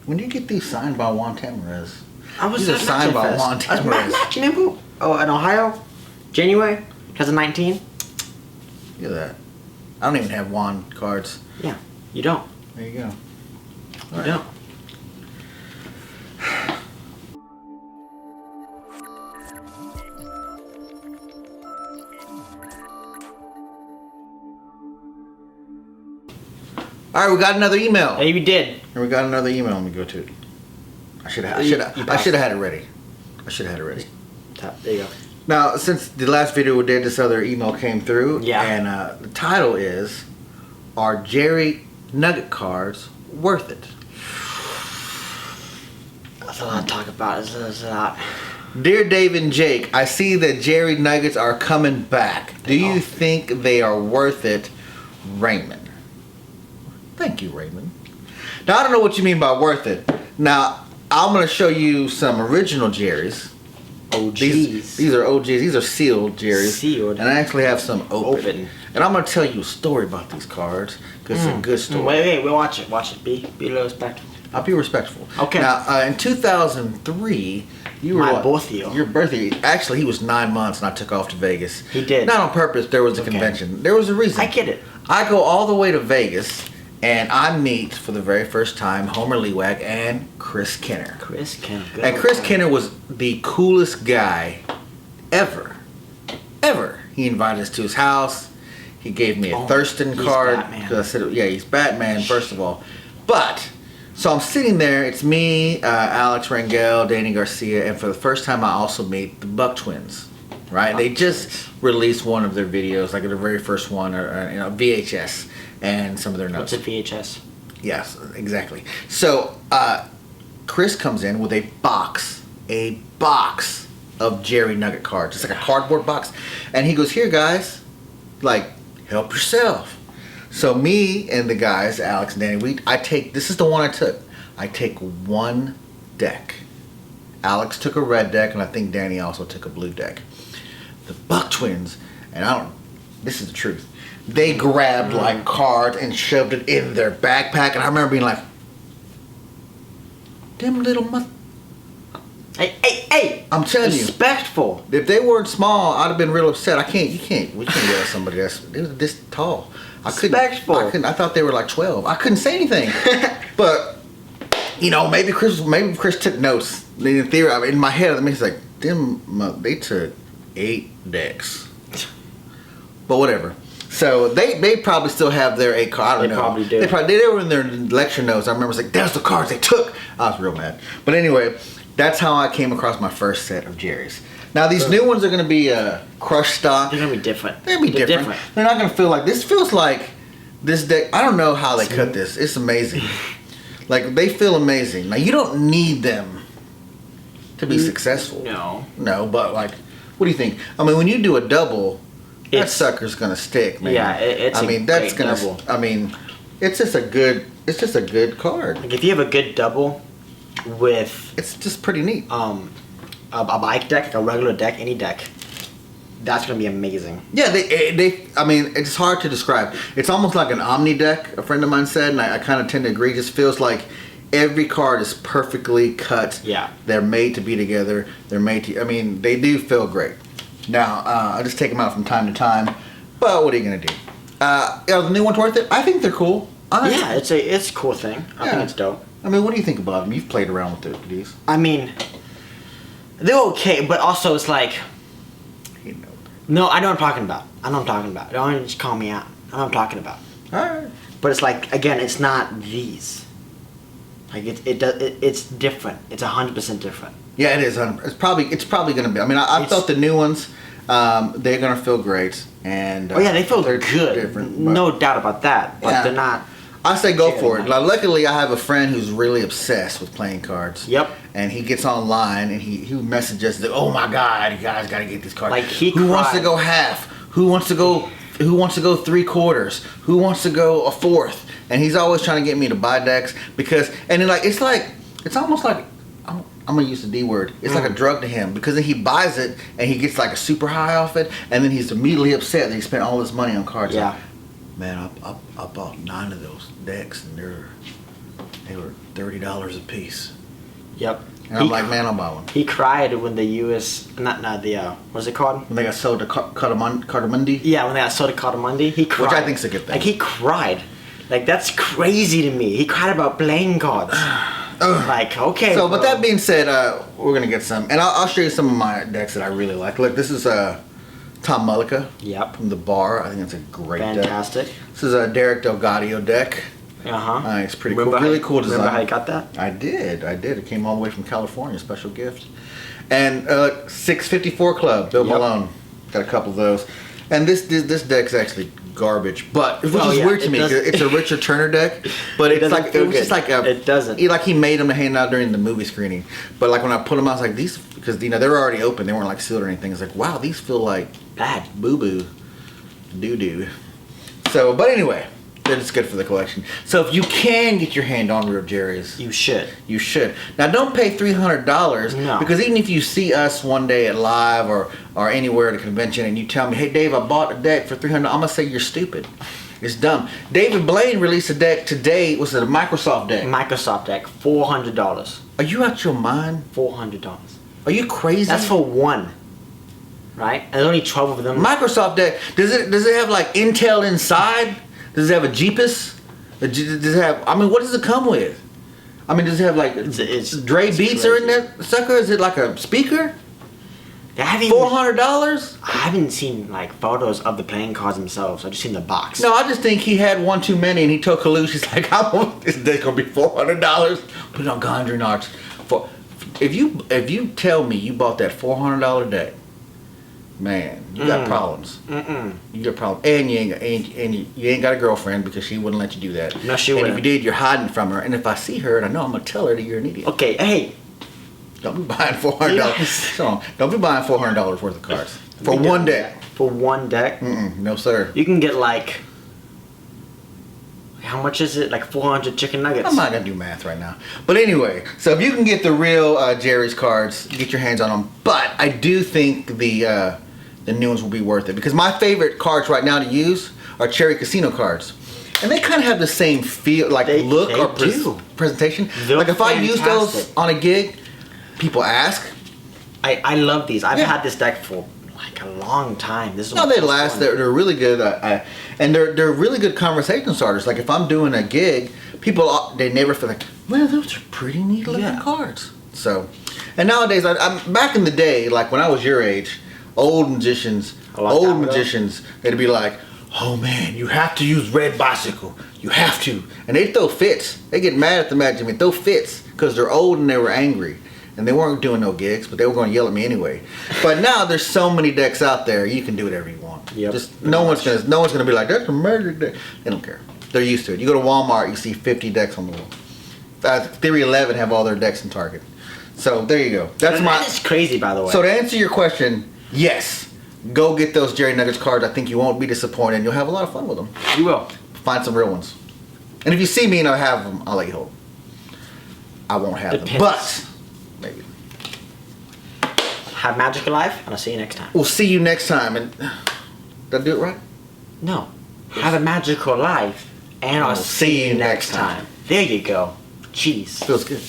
When do you get these signed by Juan Tamarez? These are signed by Juan Tamarez. Oh, in Ohio, January 2019. Look at that. I don't even have Juan cards. Yeah, you don't. There you go. You don't. All right, we got another email. Yeah, you did. And we got another email. Let me go to it. I should have had it ready. There you go. Now, since the last video we did, this other email came through. Yeah. And the title is, "Are Jerry Nugget cards worth it?" That's a lot to talk about. It's a lot. Dear Dave and Jake, I see that Jerry Nuggets are coming back. Do you think they are worth it, Raymond? Thank you, Raymond. Now, I don't know what you mean by worth it. Now, I'm going to show you some original Jerry's. OGs. These are OGs. These are sealed Jerry's. Sealed. And I actually have some open. And I'm going to tell you a story about these cards. Because it's a good story. Wait, we'll watch it. Watch it. Be a little respectful. I'll be respectful. Okay. Now, in 2003, you were my birthday. Your birthday. Actually, he was 9 months and I took off to Vegas. He did. Not on purpose. There was a convention. There was a reason. I get it. I go all the way to Vegas and I meet for the very first time Homer Lewag and Chris Kenner. Chris Kenner. And Chris Kenner was the coolest guy ever. Ever. He invited us to his house. He gave me a Thurston card. Because I said, yeah, he's Batman, first of all. But, so I'm sitting there. It's me, Alex Rangel, Danny Garcia. And for the first time, I also meet the Buck Twins. Right? They just released one of their videos, like their very first one, or VHS. And some of their notes. What's a VHS? Yes, exactly. So, Chris comes in with a box of Jerry Nugget cards. It's like a cardboard box. And he goes, "Here, guys, like, help yourself." So me and the guys, Alex and Danny, this is the one I took. I take one deck. Alex took a red deck, and I think Danny also took a blue deck. The Buck Twins, and this is the truth. They grabbed like cards and shoved it in their backpack, and I remember being like, "Them little Hey! I'm telling you, respectful. If they weren't small, I'd have been real upset. We can't yell at somebody they were this tall. Respectful. I thought they were like 12. I couldn't say anything. But maybe Chris took notes. In theory, in my head, it's like they took 8 decks. But whatever. So they probably still have their 8 cards. I don't know. Probably do. They were in their lecture notes. I remember it's like, "That's the cards they took." I was real mad. But anyway, that's how I came across my first set of Jerry's. Now these new ones are going to be crushed stock. They're going to be different. They're different. They're not going to feel like this. Feels like this deck. I don't know how they cut this. It's amazing. Like, they feel amazing. Now you don't need them to be successful. No, but like, what do you think? I mean, when you do a double, that sucker's gonna stick, man. Yeah, it's double. I mean, it's just a good card. Like, if you have a good double with, it's just pretty neat. A bike deck, like a regular deck, any deck, that's gonna be amazing. Yeah, I mean, it's hard to describe. It's almost like an Omni deck. A friend of mine said, and I kind of tend to agree. It just feels like every card is perfectly cut. Yeah, they're made to be together. They're made to. I mean, they do feel great. Now, I just take them out from time to time, but what are you gonna do? Are the new ones worth it? I think they're cool. Yeah, it's a cool thing. I think it's dope. I mean, what do you think about them? You've played around with these. I mean, they're okay, but also it's like, no, I know what I'm talking about. Don't just call me out. I know what I'm talking about. All right. But it's like, again, it's not these. Like, it's different. It's 100% different. Yeah, it is. It's probably gonna be. I mean, I felt the new ones. They're gonna feel great, and they feel good. Different, no doubt about that. But they're not. I say go for it. Like, luckily, I have a friend who's really obsessed with playing cards. Yep. And he gets online and he messages, "Oh my God, you guys got to get these cards. Like, who wants to go half? Who wants to go 3/4? Who wants to go a fourth?" And he's always trying to get me to buy decks because, and then it's almost like, I'm gonna use the D word. It's like a drug to him because then he buys it and he gets like a super high off it, and then he's immediately upset that he spent all this money on cards. Yeah. Like, man, I bought 9 of those decks and They were $30 a piece. Yep. And I'm like, man, I'll buy one. He cried when the U.S. not the what's it called? When they got sold to Cartamundi. Yeah, when they got sold to Cartamundi, he cried. Which I think's a good thing. Like he cried. Like that's crazy to me. He cried about playing cards. Like okay. So, but bro. that being said, we're gonna get some, and I'll show you some of my decks that I really like. Look, this is Tom Mullica. Yep. From the bar. I think that's a great Fantastic. deck. This is a Derek Delgadio deck. It's pretty cool. Really cool design. Remember how you got that? I did. It came all the way from California. Special gift. And 654 Club, Bill Malone. Got a couple of those. And this deck's actually garbage, but which is weird to me. It's a Richard Turner deck, but it's like it was just like a. It doesn't. Like he made them to hand out during the movie screening, but like when I put them out, I was like these because they were already open. They weren't like sealed or anything. It's like wow, these feel like bad boo boo, doo doo. So, but anyway. It's good for the collection. So if you can get your hand on real Jerry's, you should. You should. Now don't pay $300 because even if you see us one day at live or anywhere at a convention and you tell me, hey Dave, I bought a deck for $300, I'm gonna say you're stupid. It's dumb. David Blaine released a deck today. Was it a Microsoft deck? Microsoft deck, $400. Are you out your mind? $400. Are you crazy? That's for one. Right? And there's only 12 of them. Microsoft deck. Does it have like Intel inside? Does it have a Jeepus? Does it have? I mean, what does it come with? I mean, does it have like Dre Beats are in that sucker? Is it like a speaker? $400? I haven't seen like photos of the playing cards themselves. I just seen the box. No, I just think he had one too many, and he told Kalush, he's like, this deck's gonna be $400. Put it on Gondry Knox. If you tell me you bought that $400 deck. Man, you got problems. You got problems, and you ain't got a girlfriend because she wouldn't let you do that. No, she wouldn't. And if you did, you're hiding from her. And if I see her, and I know I'm gonna tell her that you're an idiot. Okay, hey, don't be buying $400. Don't be buying $400 worth of cards for one deck. For one deck? No, sir. You can get like. How much is it? Like 400 chicken nuggets. I'm not gonna do math right now. But anyway, so if you can get the real Jerry's cards, get your hands on them. But I do think the new ones will be worth it because my favorite cards right now to use are Cherry Casino cards, and they kind of have the same feel, like look or presentation. Like if I use those on a gig, people ask. I love these. I've had this deck for like a long time. This is they last. They're really good, and they're really good conversation starters. Like if I'm doing a gig, people they never feel like, well, those are pretty neat looking cards. So, and nowadays, I'm back in the day, like when I was your age. Old magicians, they'd be like, oh man, you have to use red bicycle. You have to. And they throw fits. They get mad at the magic and throw fits because they're old and they were angry. And they weren't doing no gigs, but they were going to yell at me anyway. But now there's so many decks out there, you can do whatever you want. Yep. Just no one's gonna be like, that's a magic deck. They don't care. They're used to it. You go to Walmart, you see 50 decks on the wall. Theory 11 have all their decks in Target. So there you go. That is crazy, by the way. So to answer your question, yes, go get those Jerry Nuggets cards. I think you won't be disappointed. You'll have a lot of fun with them. You will. Find some real ones. And if you see me and I have them, I'll let you hold. I won't have them, but maybe. Have magic alive, and I'll see you next time. We'll see you next time. And did I do it right? No. Have a magical life, and I'll see you next time. There you go. Jeez. Feels good.